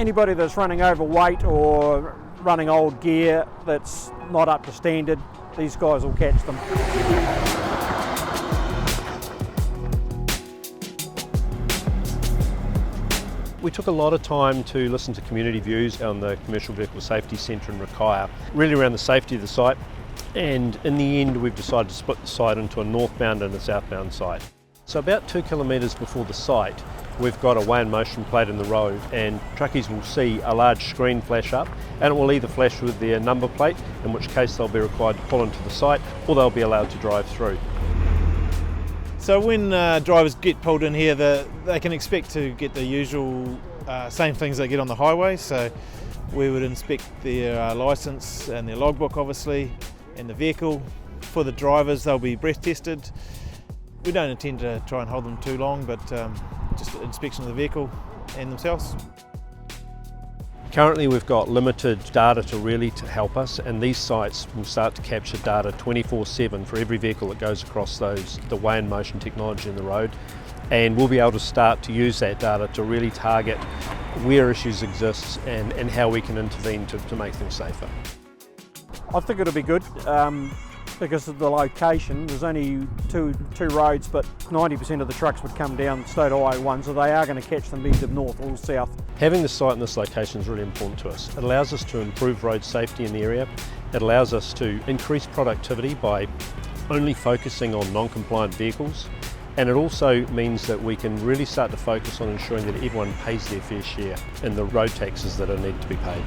Anybody that's running overweight or running old gear that's not up to standard, these guys will catch them. We took a lot of time to listen to community views on the Commercial Vehicle Safety Centre in Rakaia, really around the safety of the site, and in the end we've decided to split the site into a northbound and a southbound site. So about 2 kilometres before the site we've got a weigh in motion plate in the road, and truckies will see a large screen flash up, and it will either flash with their number plate, in which case they'll be required to pull into the site, or they'll be allowed to drive through. So when drivers get pulled in here, they can expect to get the usual same things they get on the highway. So we would inspect their licence and their logbook obviously, and the vehicle. For the drivers, they'll be breath tested. We don't intend to try and hold them too long, but just an inspection of the vehicle and themselves. Currently we've got limited data to help us, and these sites will start to capture data 24/7 for every vehicle that goes across the weigh in motion technology in the road, and we'll be able to start to use that data to really target where issues exist and how we can intervene to make things safer. I think it'll be good because of the location. There's only two roads, but 90% of the trucks would come down State Highway 1, so they are going to catch them either north or south. Having the site in this location is really important to us. It allows us to improve road safety in the area. It allows us to increase productivity by only focusing on non-compliant vehicles, and it also means that we can really start to focus on ensuring that everyone pays their fair share in the road taxes that are needed to be paid.